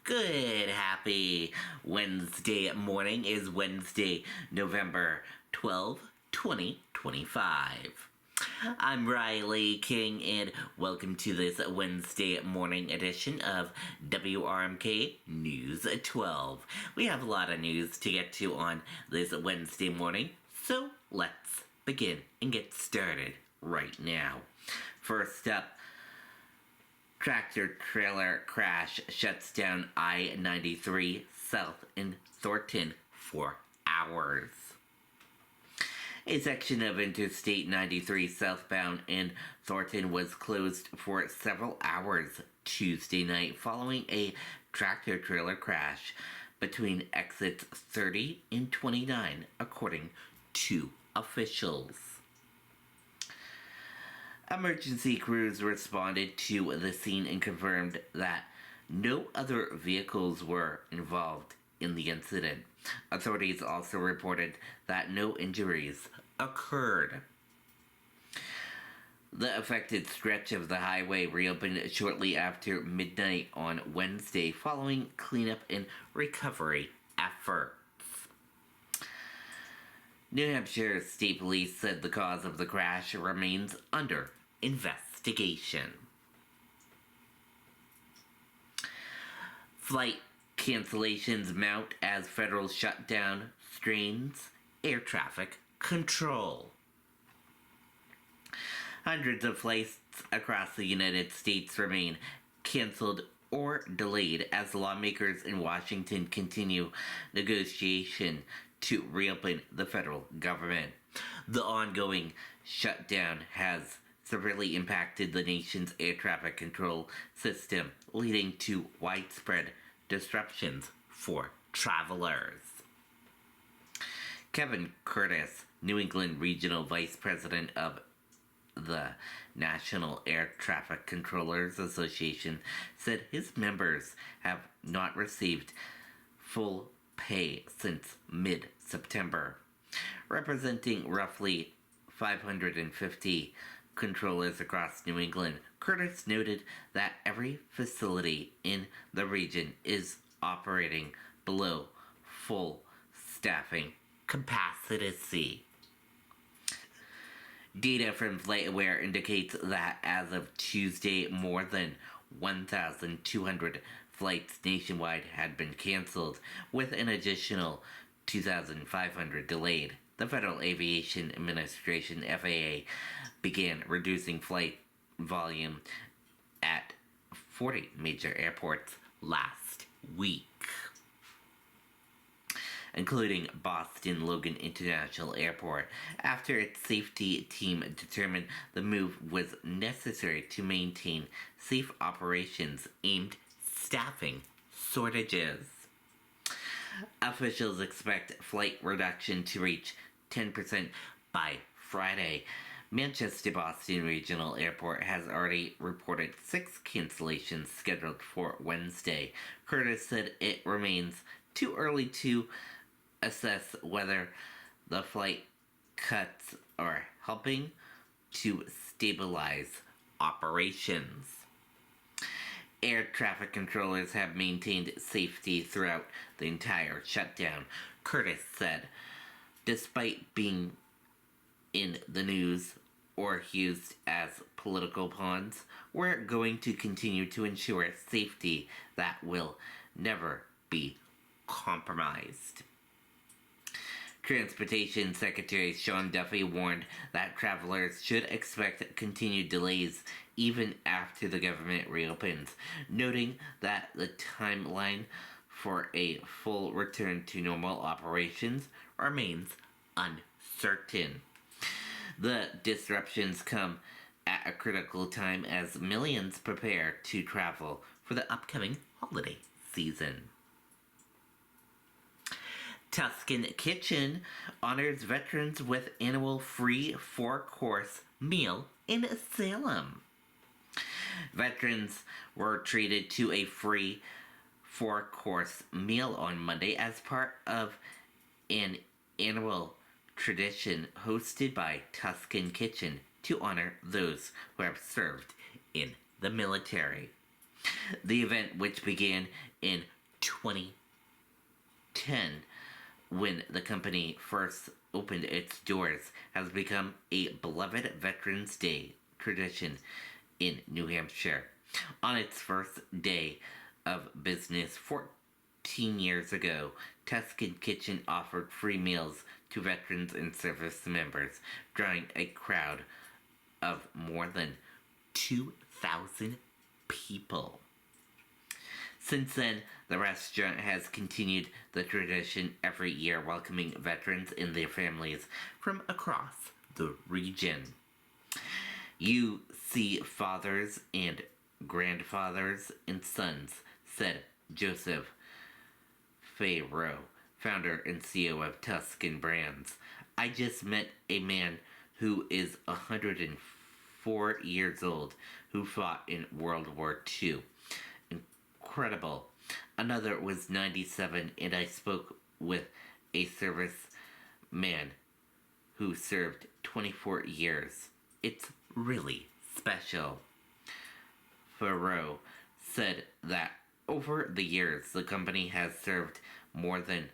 Good, happy Wednesday morning is Wednesday, November 12th, 2025. I'm Riley King, and welcome to this Wednesday morning edition of WRMK News 12. We have a lot of news to get to on this Wednesday morning, so let's begin and get started right now. First up, tractor-trailer crash shuts down I-93 south in Thornton for hours. A section of Interstate 93 southbound in Thornton was closed for several hours Tuesday night following a tractor-trailer crash between exits 30 and 29, according to officials. Emergency crews responded to the scene and confirmed that no other vehicles were involved in the incident. Authorities also reported that no injuries occurred. The affected stretch of the highway reopened shortly after midnight on Wednesday following cleanup and recovery efforts. New Hampshire State Police said the cause of the crash remains under investigation. Flight cancellations mount as federal shutdown strains air traffic control. Hundreds of flights across the United States remain canceled or delayed as lawmakers in Washington continue negotiation to reopen the federal government. The ongoing shutdown has severely impacted the nation's air traffic control system, leading to widespread disruptions for travelers. Kevin Curtis, New England Regional Vice President of the National Air Traffic Controllers Association, said his members have not received full pay since mid-September. Representing roughly 550 controllers across New England, Curtis noted that every facility in the region is operating below full staffing capacity. Data from FlightAware indicates that as of Tuesday, more than 1,200 flights nationwide had been canceled, with an additional 2,500 delayed. The Federal Aviation Administration, FAA, began reducing flight volume at 40 major airports last week, including Boston Logan International Airport, after its safety team determined the move was necessary to maintain safe operations aimed staffing shortages. Officials expect flight reduction to reach 10% by Friday. Manchester Boston Regional Airport has already reported 6 cancellations scheduled for Wednesday. Curtis said it remains too early to assess whether the flight cuts are helping to stabilize operations. Air traffic controllers have maintained safety throughout the entire shutdown, Curtis said. Despite being in the news or used as political pawns, we're going to continue to ensure safety that will never be compromised. Transportation Secretary Sean Duffy warned that travelers should expect continued delays even after the government reopens, noting that the timeline for a full return to normal operations remains uncertain. The disruptions come at a critical time as millions prepare to travel for the upcoming holiday season. Tuscan Kitchen honors veterans with annual free 4-course meal in Salem. Veterans were treated to a free 4-course meal on Monday as part of an annual tradition hosted by Tuscan Kitchen to honor those who have served in the military. The event, which began in 2010 when the company first opened its doors, has become a beloved Veterans Day tradition in New Hampshire. On its first day of business 14 years ago, Tuscan Kitchen offered free meals to veterans and service members, drawing a crowd of more than 2,000 people. Since then, the restaurant has continued the tradition every year, welcoming veterans and their families from across the region. You see fathers and grandfathers and sons, said Joseph Fayroe, founder and CEO of Tuscan Brands. I just met a man who is 104 years old who fought in World War II. Incredible. Another was 97, and I spoke with a serviceman who served 24 years. It's really special. Farrow said that over the years, the company has served more than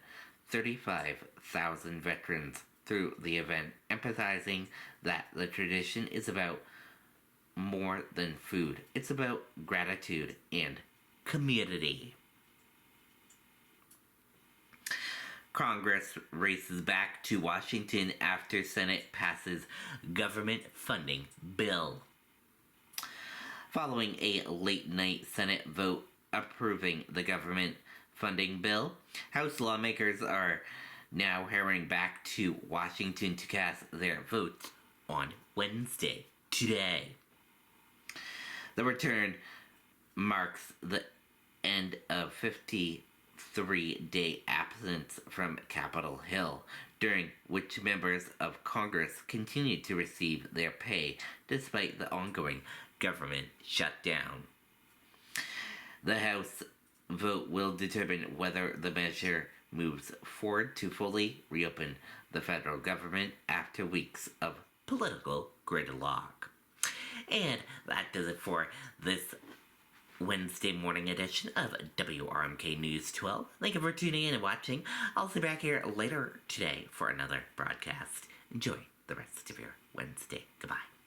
35,000 veterans through the event, emphasizing that the tradition is about more than food. It's about gratitude and community. Congress races back to Washington after Senate passes government funding bill. Following a late night Senate vote approving the government funding bill, House lawmakers are now hurrying back to Washington to cast their votes on Wednesday, today. The return marks the end of 53-day absence from Capitol Hill, during which members of Congress continued to receive their pay despite the ongoing government shutdown. The House vote will determine whether the measure moves forward to fully reopen the federal government after weeks of political gridlock. And that does it for this Wednesday morning edition of WRMK News 12. Thank you for tuning in and watching. I'll see you back here later today for another broadcast. Enjoy the rest of your Wednesday. Goodbye.